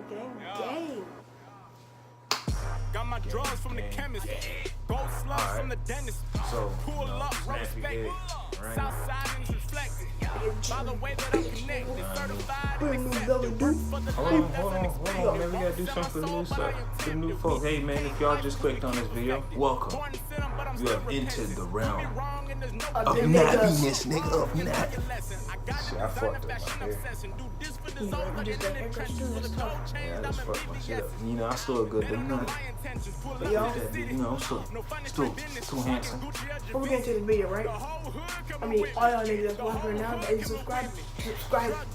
Gang. Got my drugs from the chemist. Gold slugs from the dentist. So, Pull up, Nappy Head, right? Southside is reflected. By the way that I'm connected, certified. Hold on, man. We gotta do something for the new stuff. For the new folks. Hey, man, if y'all just clicked on this video, welcome. You have entered the realm of nappiness, nigga, of nap. Shit, I fucked up my hair. Yeah, I just fucked my shit up. You know, I still look good, but you know, I'm still handsome. Before we get into this video, right? I mean, all y'all niggas that's watching right now, that is subscribe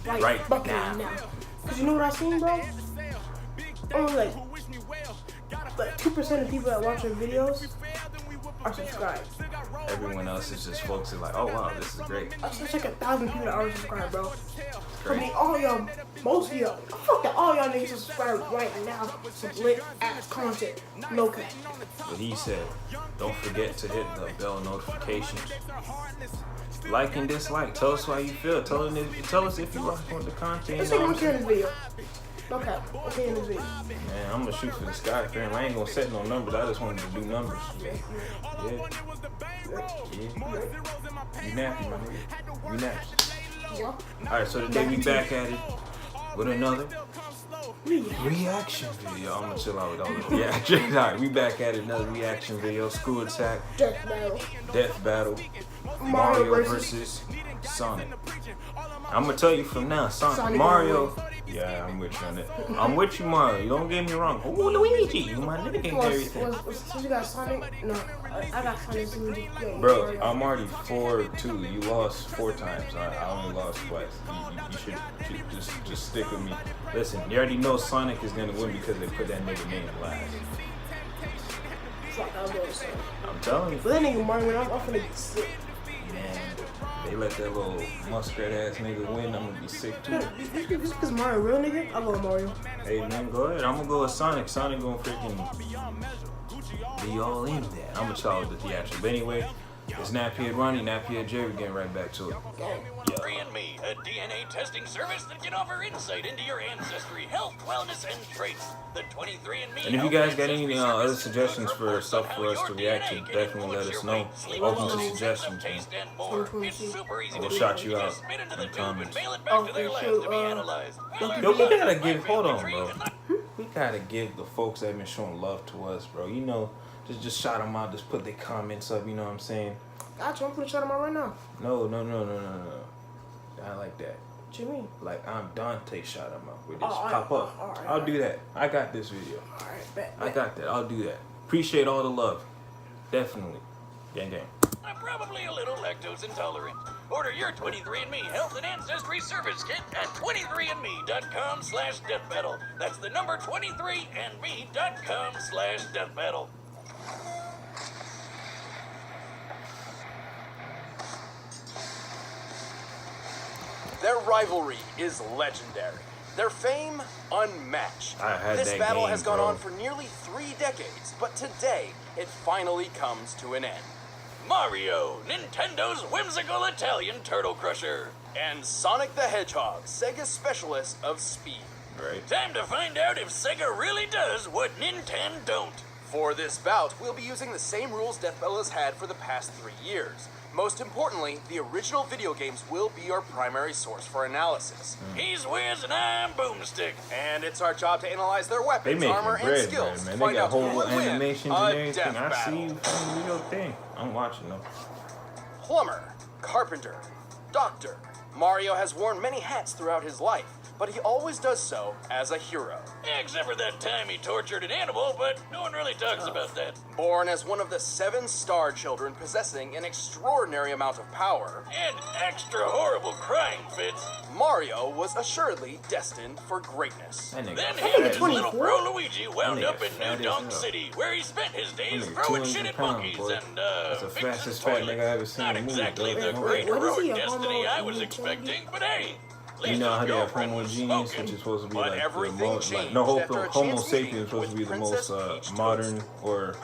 right button now. Cause you know what I seen, bro? Only like 2% of people that watch our videos are subscribed. Everyone else is just focusing like, oh wow, this is great. That's like 1,000 people that are subscribed, bro. I mean, all y'all, most of y'all, fuck that, all y'all niggas subscribe right now. Some lit ass content, no cap. But he said, don't forget to hit the bell notifications. Like and dislike. Tell us how you feel. Tell us if you rock with the content. Let's take one care in this video. No cap. Okay, in this video. Man, I'm gonna shoot for the sky, fam. I ain't gonna set no numbers. I just wanted to do numbers. Yeah. You nappy, my nigga. You nappy. Alright, so today we back at it with another reaction video. I'm gonna chill out with all the reactions. Alright, we back at it, another reaction video. Screwattack. Death Battle. Mario versus Sonic. I'm gonna tell you from now, Sonic Mario. Yeah, I'm with you on it. I'm with you, Mario. You don't get me wrong. Oh, Luigi, you my nigga and everything. So you got Sonic? No, I got Sonic. Bro, I'm already 4-2. You lost 4 times. I only lost twice. You should just stick with me. Listen, you already know Sonic is gonna win because they put that nigga name last. I'm telling you. But that nigga Mario, I'm finna get sick. Man, they let that little muskrat ass nigga win, I'm gonna be sick too. This is Mario real nigga? I'll go with Mario. Hey man, go ahead. I'm gonna go with Sonic. Sonic gonna freaking be all in that. I'm gonna try with the theatrics. But anyway, it's Nappy Head Ronnie, Nappy Head Jerry, getting right back to it. And Me, a DNA testing service that can offer insight into your ancestry, health, wellness, and traits. The 23andMe. And if you guys got any other suggestions for stuff for us to react to, definitely let us know. Open to suggestions, man. We'll shout you out in the comments. Yo, we gotta give, hold on, bro. We gotta give the folks that have been showing love to us, bro. You know, just shout them out, just put their comments up, you know what I'm saying? Gotcha, I'm gonna shout them out right now. No. Not like that. What you mean? Like I'm Dante, shout him out. We just pop up. I'll do that. I got this video. Alright, bet. I got that. I'll do that. Appreciate all the love. Definitely. Gang. I'm probably a little lactose intolerant. Order your 23andMe health and ancestry service kit at 23andme.com/deathbattle. That's the number 23andme.com/deathbattle. Their rivalry is legendary. Their fame, unmatched. This battle has gone on for nearly 3 decades, but today, it finally comes to an end. Mario, Nintendo's whimsical Italian turtle crusher. And Sonic the Hedgehog, Sega's specialist of speed. Right. Time to find out if Sega really does what Nintendo don't. For this bout, we'll be using the same rules Death Battle has had for the past 3 years. Most importantly, the original video games will be our primary source for analysis. He's Wiz and I'm Boomstick. And it's our job to analyze their weapons, armor, and skills. Man. They got whole animations and everything. I see you from the real thing. I'm watching them. Plumber, carpenter, doctor. Mario has worn many hats throughout his life, but he always does so as a hero. Except for that time he tortured an animal, but no one really talks about that. Born as one of the 7 star children possessing an extraordinary amount of power and extra horrible crying fits, Mario was assuredly destined for greatness. Then him and his little bro Luigi wound up in New Donk City, where he spent his days throwing shit at monkeys and fixing toilets. Not exactly the great heroic destiny I was expecting, but hey, You know how they have Homo genius, which is supposed to be like the most, like, no, Homo sapiens is supposed to be the most modern or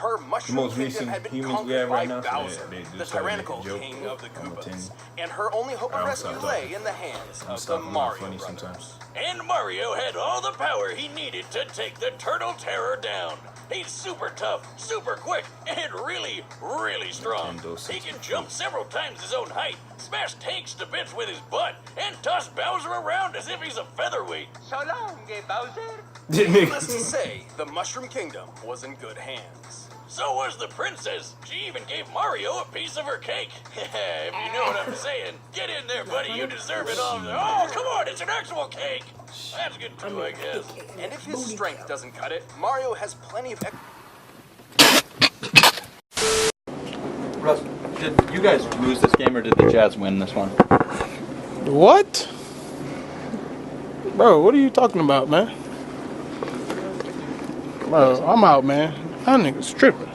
the most recent humans we have right now. So they the tyrannical king of the Koopas, and her only hope of rescue lay in the hands of the Mario brothers. And Mario had all the power he needed to take the Turtle Terror down. He's super tough, super quick, and really, really strong. He can jump several times his own height, smash tanks to bits with his butt, and toss Bowser around as if he's a featherweight. So long, Bowser. Needless to say, the Mushroom Kingdom was in good hands. So was the princess. She even gave Mario a piece of her cake. If you know what I'm saying. Get in there, buddy. You deserve it all. Oh, come on. It's an actual cake. That's good too, I guess. And if his strength doesn't cut it, Mario has plenty of... Russ, did you guys lose this game or did the Jazz win this one? What? Bro, what are you talking about, man? Bro, I'm out, man. That nigga's tripping.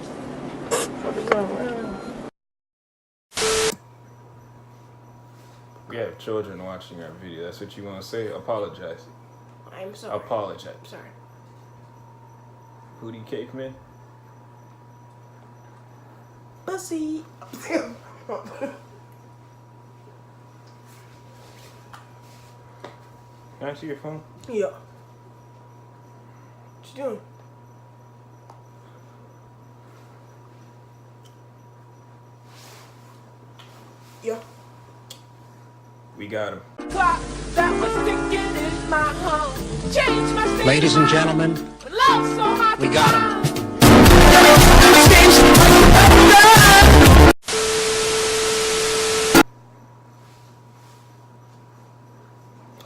We have children watching our video. That's what you want to say? Apologize. I'm sorry. Apologize. I'm sorry. Booty caveman? Pussy. Can I see your phone? Yeah. What you doing? Yeah. We got him. Ladies and gentlemen, we got him.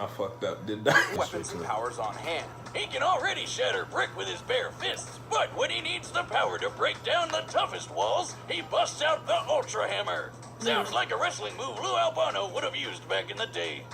I fucked up, didn't I? Weapons and powers on hand. He can already shatter brick with his bare fists, but when he needs the power to break down the toughest walls, he busts out the Ultra Hammer. Sounds like a wrestling move Lou Albano would have used back in the day.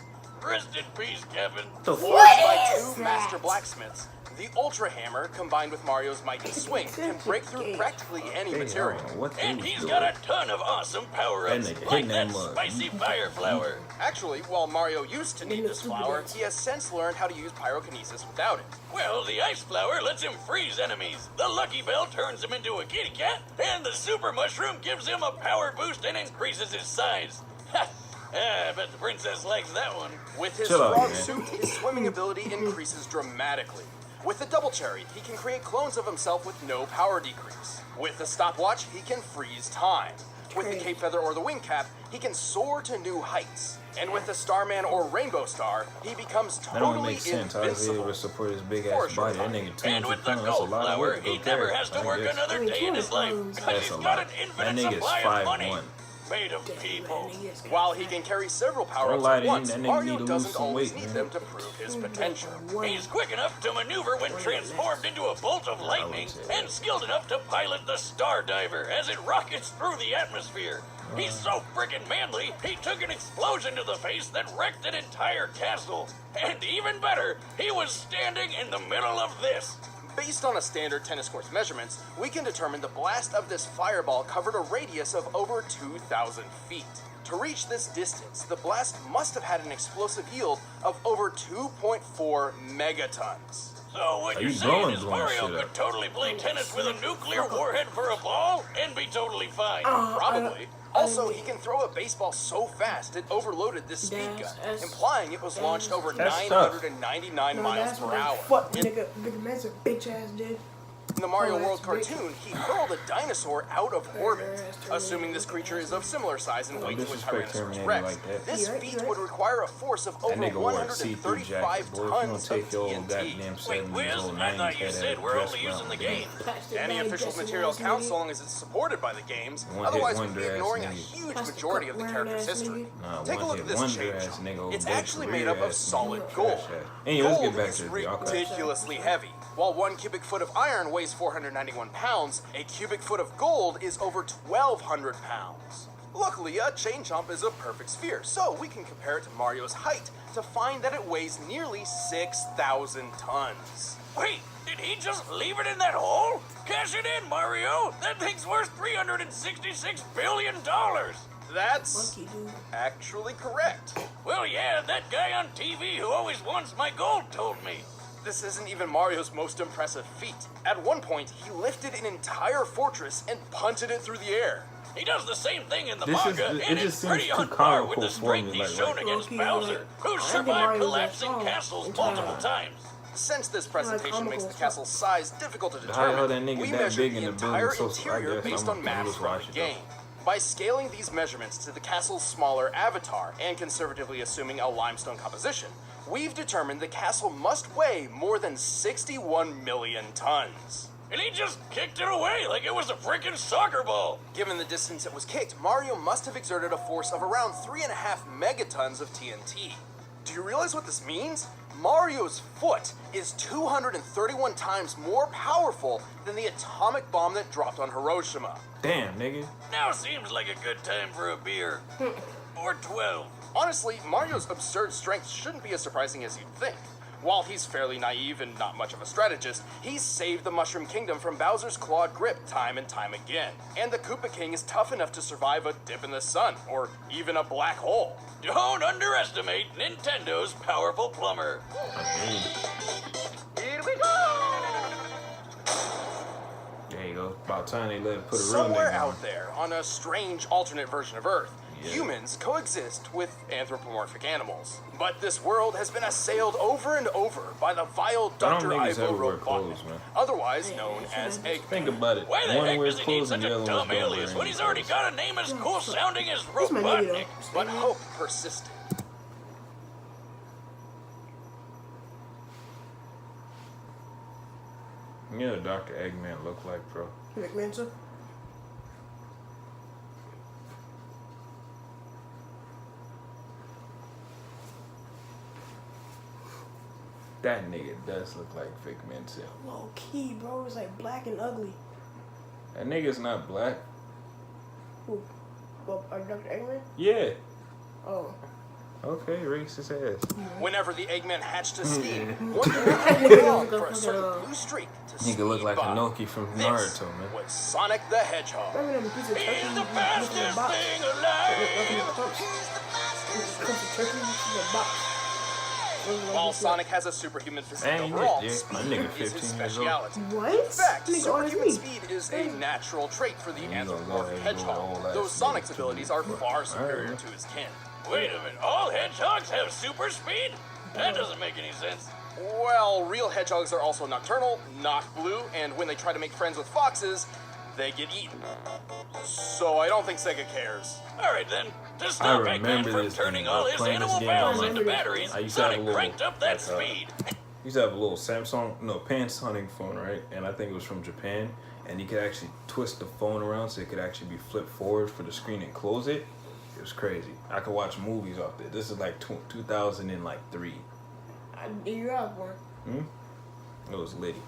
Rest in peace, Kevin. Forged by two master blacksmiths, the Ultra Hammer, combined with Mario's mighty swing, can break through practically any material. And he's got a ton of awesome power-ups, like that spicy fire flower. Actually, while Mario used to need this flower, he has since learned how to use pyrokinesis without it. Well, the ice flower lets him freeze enemies, the Lucky Bell turns him into a kitty cat, and the Super Mushroom gives him a power boost and increases his size. I bet the princess likes that one. With his frog suit, his swimming ability increases dramatically. With the Double Cherry, he can create clones of himself with no power decrease. With the stopwatch, he can freeze time. With the Cape Feather or the Wing Cap, he can soar to new heights. And with the Starman or Rainbow Star, he becomes totally invincible. Support his big ass body. That nigga 10 and with the Gold Flower, he never has to work another day in his life. Because he's got an infinite supply of money. Made of people. While he can carry several power-ups at once, Mario doesn't always need them to prove his potential. He's quick enough to maneuver when transformed into a bolt of lightning, and skilled enough to pilot the Star Diver as it rockets through the atmosphere. He's so freaking manly, he took an explosion to the face that wrecked an entire castle. And even better, he was standing in the middle of this. Based on a standard tennis court's measurements, we can determine the blast of this fireball covered a radius of over 2,000 feet. To reach this distance, the blast must have had an explosive yield of over 2.4 megatons. So what you're saying is Mario could totally play tennis with a nuclear warhead for a ball and be totally fine? Probably. Also, he can throw a baseball so fast it overloaded this speed gun, implying it was launched over 999 miles per hour. Fuck, nigga, Big Man's a bitch ass dude. In the Mario World cartoon, he hurled a dinosaur out of orbit. Assuming this creature is of similar size and weight to a Tyrannosaurus Rex, this feat would require a force of over 135 tons of TNT. Wait, Wiz, I thought you said we're only using the game. Any official material counts so long as it's supported by the games, otherwise we'd be ignoring a huge majority of the character's history. Take a look at this change. It's actually made up of solid gold. Gold is ridiculously heavy. While 1 cubic foot of iron weighs 491 pounds, a cubic foot of gold is over 1,200 pounds. Luckily, a chain chomp is a perfect sphere, so we can compare it to Mario's height to find that it weighs nearly 6,000 tons. Wait, did he just leave it in that hole? Cash it in, Mario! That thing's worth $366 billion! That's actually correct. Well, yeah, that guy on TV who always wants my gold told me. This isn't even Mario's most impressive feat. At one point, he lifted an entire fortress and punted it through the air. He does the same thing in the manga, and it's pretty on par with the strength he's shown against Bowser, who survived collapsing castles multiple times. Since this presentation makes the castle's size difficult to determine, we measured the entire interior based on maps from the game. By scaling these measurements to the castle's smaller avatar and conservatively assuming a limestone composition, we've determined the castle must weigh more than 61 million tons. And he just kicked it away like it was a freaking soccer ball. Given the distance it was kicked, Mario must have exerted a force of around 3.5 megatons of TNT. Do you realize what this means? Mario's foot is 231 times more powerful than the atomic bomb that dropped on Hiroshima. Damn, nigga. Now seems like a good time for a beer. Or 12. Honestly, Mario's absurd strength shouldn't be as surprising as you'd think. While he's fairly naive and not much of a strategist, he's saved the Mushroom Kingdom from Bowser's clawed grip time and time again. And the Koopa King is tough enough to survive a dip in the sun, or even a black hole. Don't underestimate Nintendo's powerful plumber. Here we go! There you go. About time they let it put a real Somewhere nigga on. out there, on a strange alternate version of Earth, humans coexist with anthropomorphic animals. But this world has been assailed over and over by the vile Dr. Robotnik, otherwise known as Eggman. Think about it. Why the One heck wears does he need clothes and such the a other dumb one's don't alias wear when he's already got a name as cool sounding as That's my nigga, Robotnik? But hope persisted. You know what Dr. Eggman look like, bro? McMahon, sir? That nigga does look like Vic Mensa. Low key, bro. It's like black and ugly. That nigga's not black. Who? Well, are you Dr. Eggman? Yeah. Oh. Okay, racist ass. Whenever the Eggman hatched a scheme, one man for a certain blue streak to Nigga look like by. Inoki from This Naruto, man. was Sonic the Hedgehog. Remember them piece of turkey? He's the fastest thing alive. While Sonic has a superhuman physique Hey, overall, yeah, my speed nigga is his 15 years old. speciality. What? In fact, Nigga, all superhuman me. speed is a natural trait for the You gonna anthropomorphic go ahead and go all hedgehog, that though shit Sonic's to abilities me. are far Alright, superior man. to his kin. Wait a minute, all hedgehogs have super speed? That doesn't make any sense. Well, real hedgehogs are also nocturnal, not blue, and when they try to make friends with foxes, they get eaten. So I don't think Sega cares. Alright then, to stop Eggman remember from this turning when all I was his playing this animal game, pals I into remember batteries, I used to have a Sonic little, cranked up that like, speed. He used to have a little pants hunting phone, right? And I think it was from Japan. And you could actually twist the phone around so it could actually be flipped forward for the screen and close it. It was crazy. I could watch movies off there. This is like 2003. You're out, boy. It was litty.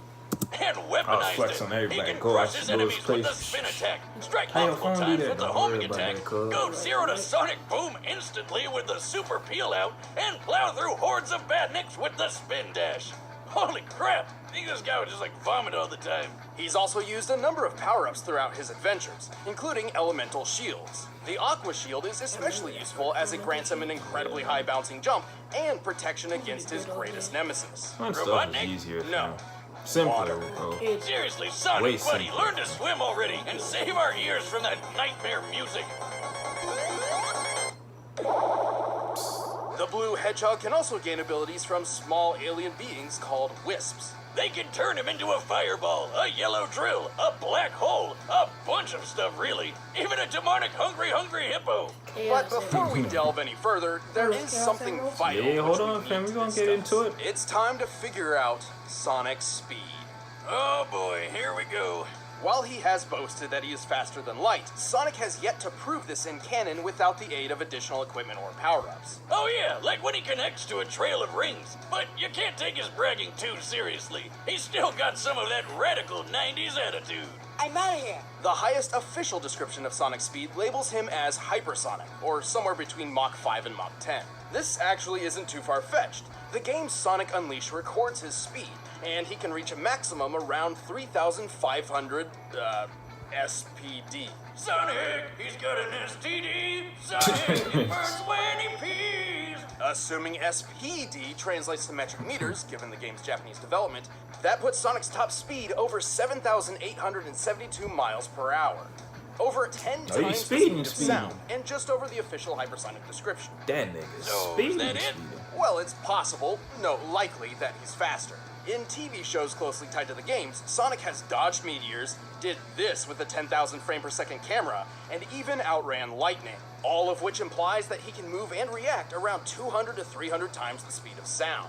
And I was weaponized flexing it. on everybody. He can Go crush out his to those enemies with the places. spin attack, strike How your multiple phone do times that? with the Don't homing worry about attack, that, cuz. go 0 to Sonic Boom instantly with the super peel out, and plow through hordes of badniks with the spin dash. Holy crap! I think this guy would just like vomit all the time. He's also used a number of power-ups throughout his adventures, including elemental shields. The Aqua Shield is especially useful as it grants him an incredibly high bouncing jump and protection against his greatest nemesis. That stuff is Robotnik? easier. No. Simpler, bro. Seriously, Sonic, Way buddy, simpler. learn to swim already and save our ears from that nightmare music. The blue hedgehog can also gain abilities from small alien beings called wisps. They can turn him into a fireball, a yellow drill, a black hole, a bunch of stuff really. Even a demonic hungry hippo. But before we delve any further, there is something vital. Yeah, hold which on, we fam. need We're to gonna get discuss. into it. It's time to figure out Sonic's speed. Oh boy, here we go. While he has boasted that he is faster than light, Sonic has yet to prove this in canon without the aid of additional equipment or power-ups. Oh yeah, like when he connects to a trail of rings. But you can't take his bragging too seriously. He's still got some of that radical 90s attitude. I'm out of here. The highest official description of Sonic's speed labels him as hypersonic, or somewhere between Mach 5 and Mach 10. This actually isn't too far-fetched. The game Sonic Unleashed records his speed, and he can reach a maximum around 3,500, SPD. Sonic, he's got an STD. Sonic, he burns when he pees. Assuming SPD translates to metric meters, given the game's Japanese development, that puts Sonic's top speed over 7,872 miles per hour. Over 10 times the speed of sound, and just over the official hypersonic description. That nigga's speeding. Is that it? Well, it's possible, no, likely, that he's faster. In TV shows closely tied to the games, Sonic has dodged meteors, did this with a 10,000 frame per second camera, and even outran lightning. All of which implies that he can move and react around 200 to 300 times the speed of sound.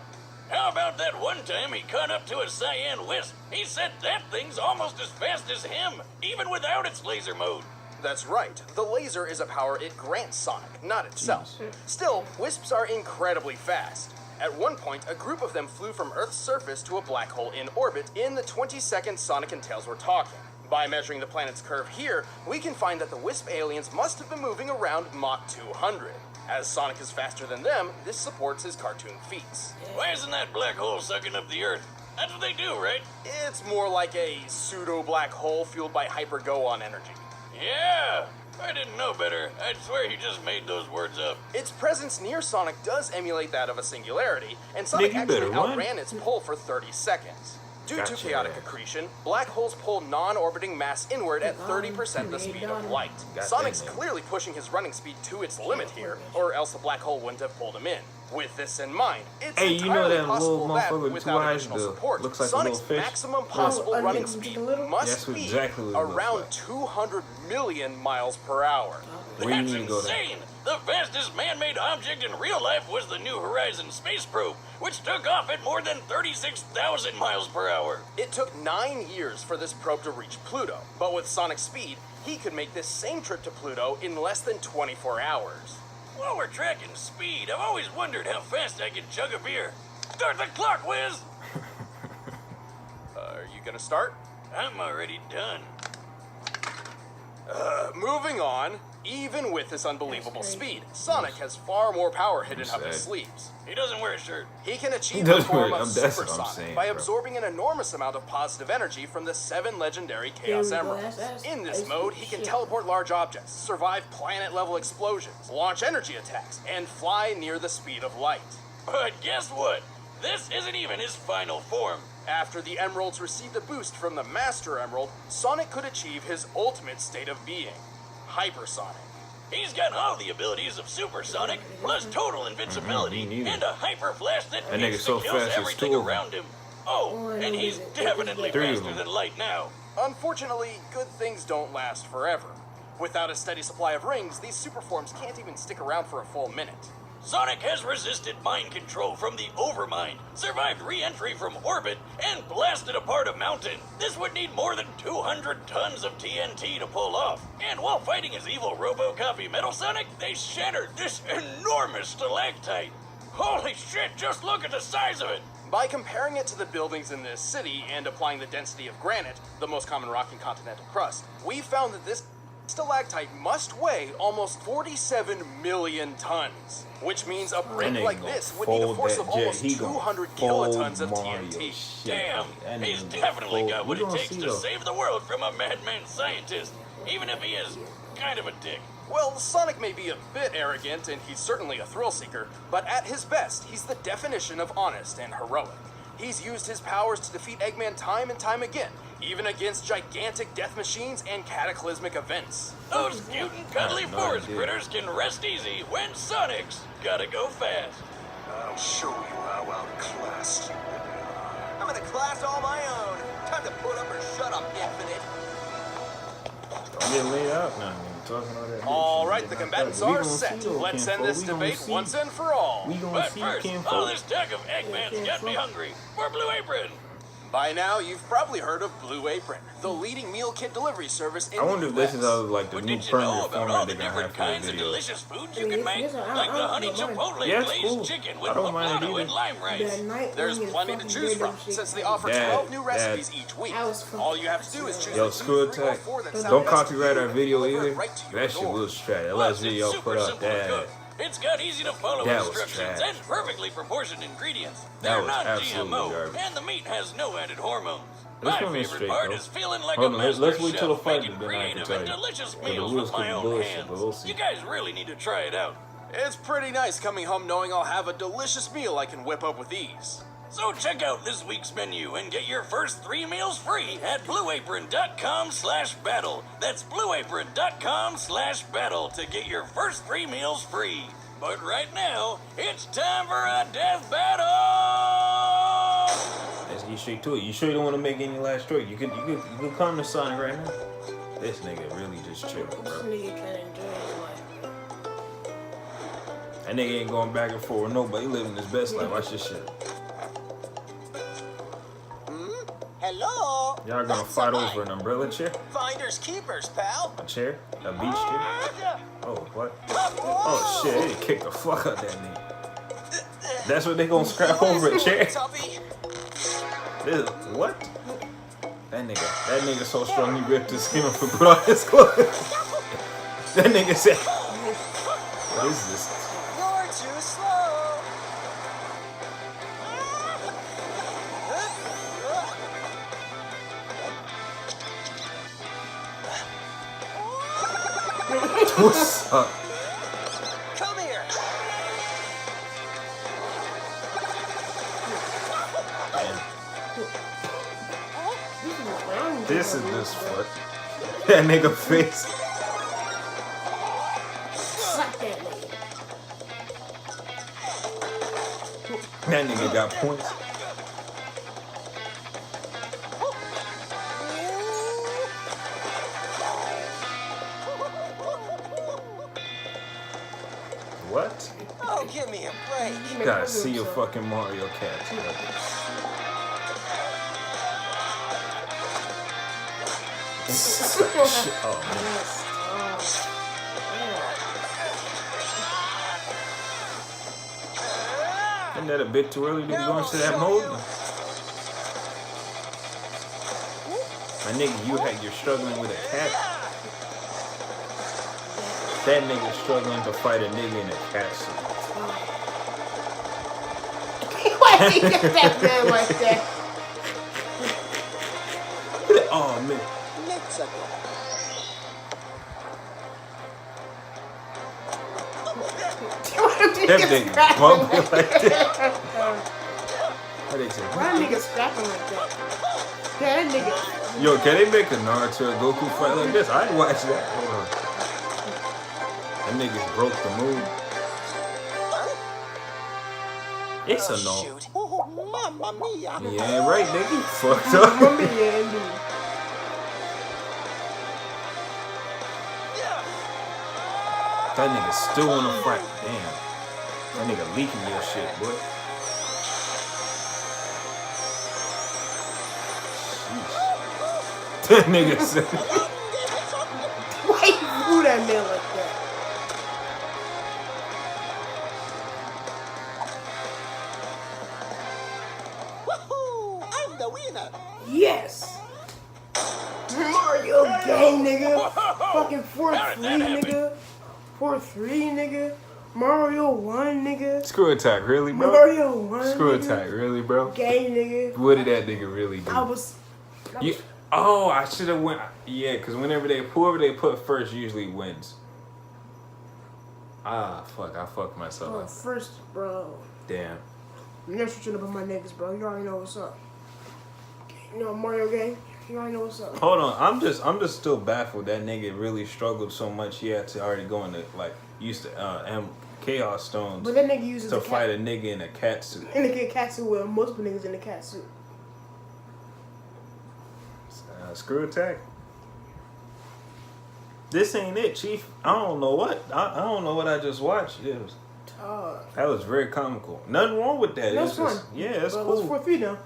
How about that one time he caught up to a cyan wisp? He said that thing's almost as fast as him, even without its laser mode. That's right. The laser is a power it grants Sonic, not itself. Still, wisps are incredibly fast. At one point, a group of them flew from Earth's surface to a black hole in orbit in the 20 seconds Sonic and Tails were talking. By measuring the planet's curve here, we can find that the wisp aliens must have been moving around Mach 200. As Sonic is faster than them, this supports his cartoon feats. Why isn't that black hole sucking up the Earth? That's what they do, right? It's more like a pseudo-black hole fueled by hyper-go-on energy. Yeah, I didn't know better. I'd swear he just made those words up. Its presence near Sonic does emulate that of a singularity, and Sonic actually outran its pull for 30 seconds. Due to chaotic accretion, black holes pull non-orbiting mass inward at 30% the speed of light. Sonic's clearly pushing his running speed to its limit here, or else the black hole wouldn't have pulled him in. With this in mind, it's entirely possible that, without additional support, looks like Sonic's maximum possible running speed must be around 200 million miles per hour. That's insane! The fastest man-made object in real life was the New Horizons space probe, which took off at more than 36,000 miles per hour. It took 9 years for this probe to reach Pluto, but with Sonic's speed, he could make this same trip to Pluto in less than 24 hours. While we're tracking speed, I've always wondered how fast I can chug a beer. Start the clock, Wiz! Are you gonna start? I'm already done. Moving on. Even with this unbelievable speed, Sonic has far more power hidden up his sleeves. He doesn't wear a shirt. He can achieve a form of Super Sonic by absorbing an enormous amount of positive energy from the 7 legendary Chaos Emeralds. In this mode, he can teleport large objects, survive planet-level explosions, launch energy attacks, and fly near the speed of light. But guess what? This isn't even his final form. After the Emeralds received a boost from the Master Emerald, Sonic could achieve his ultimate state of being. Hypersonic. He's got all the abilities of Super Sonic, plus total invincibility, and a hyper flash that kills everything around him. Oh, and he's definitely faster than light now. Unfortunately, good things don't last forever. Without a steady supply of rings, these super forms can't even stick around for a full minute. Sonic has resisted mind control from the Overmind, survived re-entry from orbit, and blasted apart a mountain. This would need more than 200 tons of TNT to pull off. And while fighting his evil RoboCopy Metal Sonic, they shattered this enormous stalactite. Holy shit, just look at the size of it! By comparing it to the buildings in this city and applying the density of granite, the most common rock in continental crust, we found that this stalactite must weigh almost 47 million tons. Which means a brick like this would need a force of almost 200 kilotons of TNT. Damn, he's definitely got what it takes to save the world from a madman scientist, even if he is kind of a dick. Well, Sonic may be a bit arrogant, and he's certainly a thrill seeker, but at his best, he's the definition of honest and heroic. He's used his powers to defeat Eggman time and time again, even against gigantic death machines and cataclysmic events. Those cute and cuddly forest critters can rest easy when Sonic's gotta go fast. I'll show you how outclassed you really are. I'm in a class all my own. Time to put up or shut up, Infinite. Don't get laid out now. Talking all that. All right, the combatants are set. Let's end this debate once and for all. But first, all this talk of Eggman's got me hungry. For Blue Apron. By now, you've probably heard of Blue Apron, the leading meal kit delivery service in the US. I wonder if this is like the new permanent format they're gonna have for the kinds of delicious foods you can make, like the honey chipotle glazed chicken with poblano and lime rice. There's plenty to choose from, since they offer 12 new recipes each week. All you have to do is choose Yo, Screwattack, don't copyright our video either. Right to that shit will straight. The last video put up, Dad. It's got easy to follow instructions and perfectly proportioned ingredients. They're non-GMO, and the meat has no added hormones. My favorite part is feeling like a master chef making creative and delicious meals with my own hands. You guys really need to try it out. It's pretty nice coming home knowing I'll have a delicious meal I can whip up with ease. So check out this week's menu and get your first 3 meals free at blueapron.com/battle. That's blueapron.com/battle to get your first 3 meals free. But right now, it's time for a death battle! Let's get straight to it. You sure you don't want to make any last choice? You could come to Sonic right now. This nigga really just chilling, bro. This nigga can't enjoy his life. That nigga ain't going back and forth with nobody. He living his best life. Watch this shit. Hello? Y'all gonna fight over an umbrella chair? Finders keepers, pal. A chair? A beach chair? Oh, what? Oh, shit. They kicked the fuck out that nigga. That's what they gonna scrap over a chair? What? That nigga so strong he ripped his skin off and put on his clothes. That nigga said, what is this? You're too slow. What's up? Come here. This is this fuck. That nigga face. Slap that nigga. That nigga got points. What? Oh, give me a break. You gotta see your fucking Mario cats, bro. Oh, man. Isn't that a bit too early to be going to that mode? My nigga, you're struggling with a cat. That nigga struggling to fight a nigga in a cat suit. Why you get that man like that? Oh, man. That nigga bumping like that. Why nigga scrapping like that? That nigga. Yo, can they make a Naruto or Goku fight like this? I'd watch that. Hold on. That niggas broke the mood. It's a no. Yeah, right, nigga. You fucked up. That nigga still wanna fight. Damn. That nigga leaking your shit, boy. Sheesh. That nigga said. Why you do that man like that? Woohoo! I'm the winner. Yes. Mario gang, nigga. Fucking 4-3, nigga. 4-3, nigga. Mario 1, nigga. Screwattack, really, bro? Mario 1. Screwattack, really, bro? Gang, nigga. What did that nigga really do? Oh, I should have went. Yeah, because whoever they put first usually wins. Ah, fuck. I fucked myself up. First, bro. Damn. You never switching up on my niggas, bro. You already know what's up. You know, Mario gang. You already know what's up. Hold on. I'm just still baffled that nigga really struggled so much he had to already go into, like, used to, Chaos Stones. But that nigga uses to fight a nigga in a cat suit. In a cat suit with multiple niggas in a cat suit. Screwattack. This ain't it, Chief. I don't know what. I don't know what I just watched. It was. That was very comical. Nothing wrong with that. That's fun. Yeah, it's but cool. It's 4-3 now.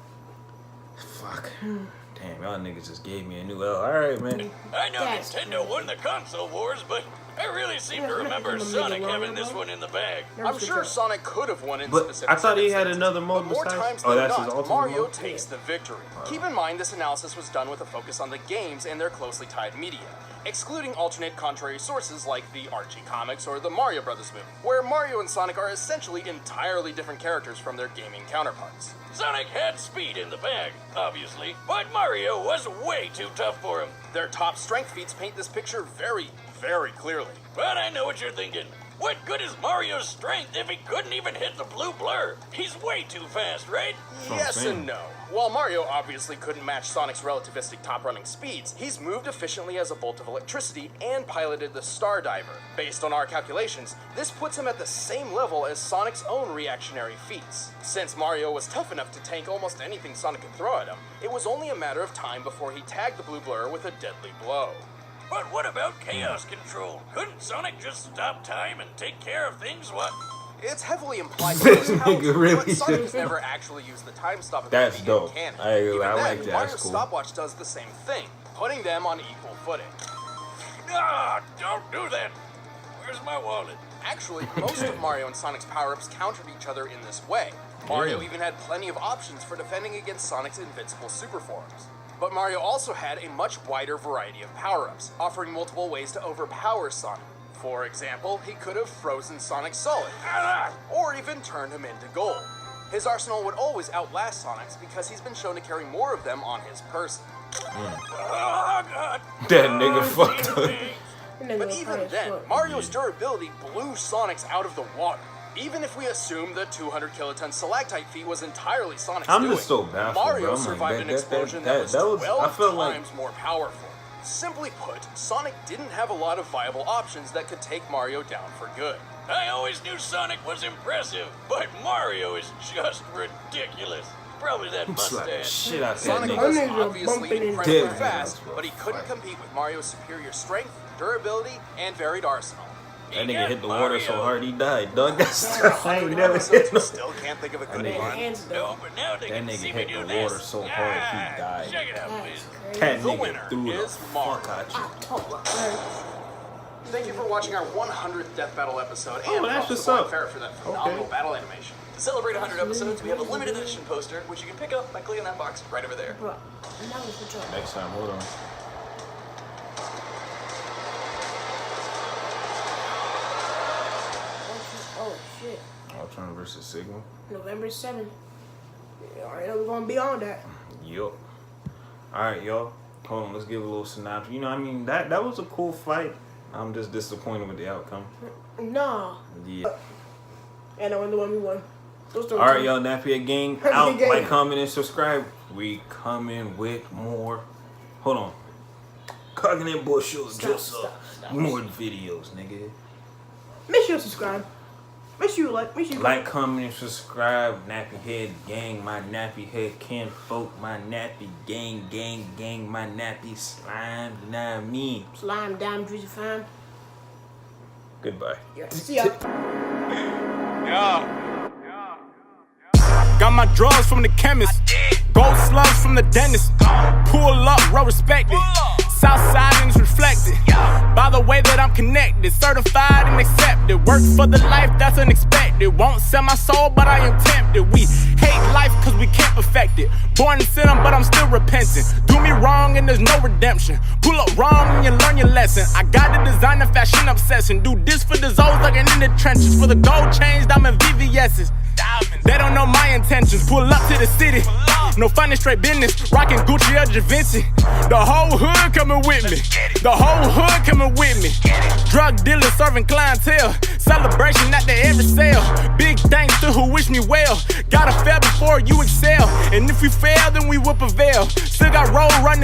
Fuck. Damn, y'all niggas just gave me a new L. All right, man. I know Nintendo won the console wars, but I really seem to remember Sonic having this one in the bag. I'm sure Sonic could have won in But specific I thought he had circumstances, another mode but more besides. times Oh, than that's his not, ultimate Mario mode? takes the victory. Keep in mind this analysis was done with a focus on the games and their closely tied media, excluding alternate contrary sources like the Archie comics or the Mario Brothers movie, where Mario and Sonic are essentially entirely different characters from their gaming counterparts. Sonic had speed in the bag, obviously, but Mario was way too tough for him. Their top strength feats paint this picture very, very clearly. But I know what you're thinking. What good is Mario's strength if he couldn't even hit the blue blur? He's way too fast, right? Yes and no. While Mario obviously couldn't match Sonic's relativistic top-running speeds, he's moved efficiently as a bolt of electricity and piloted the Star Diver. Based on our calculations, this puts him at the same level as Sonic's own reactionary feats. Since Mario was tough enough to tank almost anything Sonic could throw at him, it was only a matter of time before he tagged the blue blur with a deadly blow. But what about chaos control? Couldn't Sonic just stop time and take care of things? What? It's heavily implied that his powers, really but Sonic's never actually used the time stop That's ability dope. in canon. I Even like then, that. Mario's That's cool. stopwatch does the same thing, putting them on equal footing. Ah, don't do that. Where's my wallet? Actually, most of Mario and Sonic's power-ups countered each other in this way. Mario even had plenty of options for defending against Sonic's invincible super forms. But Mario also had a much wider variety of power-ups, offering multiple ways to overpower Sonic. For example, he could have frozen Sonic solid, or even turned him into gold. His arsenal would always outlast Sonic's because he's been shown to carry more of them on his person. Oh, God. That nigga fucked up. But even then, Mario's durability blew Sonic's out of the water. Even if we assume the 200 kiloton stalactite feat was entirely Sonic's I'm doing, just so baffled, Mario bro. I'm survived like, an explosion that was 12 I felt like times more powerful. Simply put, Sonic didn't have a lot of viable options that could take Mario down for good. I always knew Sonic was impressive, but Mario is just ridiculous. Probably that slap the mustache. shit out that Sonic nigga. was Nigga obviously bumping incredibly into fast, him. but he couldn't compete with Mario's superior strength, durability, and varied arsenal. That nigga hit the water so hard he died, dog. That's I ain't never hit Episodes, we no. still can't think of a good That one. Hands No, down. but now they That can nigga see me hit do the this. water so hard he died. Check it out, That's please. crazy. That The nigga winner threw the is Mario. fuck out you. Oh, well, Thank you for watching our 100th Death Battle episode, Oh, and that's props to what's Black up. Ferret for that phenomenal battle animation. To celebrate 100 episodes, we have a limited edition poster, which you can pick up by clicking that box right over there. bro, now it's the joke. Next time, hold on. Oh shit. Ultron versus Sigma. November 7th. Yeah, alright, we're gonna be on that. Yup. Alright, y'all. Hold on, let's give a little synopsis. You know, I mean, that was a cool fight. I'm just disappointed with the outcome. Nah. Yeah. And I won the 1v1. Alright, y'all, NappyHead Gang Nappy out. Gang. Like, comment, and subscribe. We coming with more. Hold on. Cognate bullshit. Just stop. more videos, nigga. Make sure to subscribe. Make sure you like. Make sure you Like, comment, and subscribe. Nappy Head Gang, my Nappy Head kinfolk, my Nappy Gang, my Nappy Slime, you know what I mean? Slime down, Drizzy fam. Goodbye. Yeah. See ya. Got my drugs from the chemist, gold slugs from the dentist. Pull up, well respected. Southside and it's reflected by the way that I'm connected, certified and accepted. Work for the life that's unexpected. Won't sell my soul, but I am tempted. We hate life cause we can't perfect it. Born in sin, but I'm still repenting. Do me wrong and there's no redemption. Pull up wrong and you learn your lesson. I got the designer fashion obsession. Do this for the Zoes like I'm in the trenches. For the gold chains, I'm in VVS's. They don't know my intentions. Pull up to the city. No funny straight business. Rockin' Gucci or Givenchy. The whole hood coming with me. The whole hood coming with me. Drug dealers serving clientele. Celebration at the every sale. Big thanks to who wish me well. Gotta fail before you excel. And if we fail, then we whip a veil. Still got road running.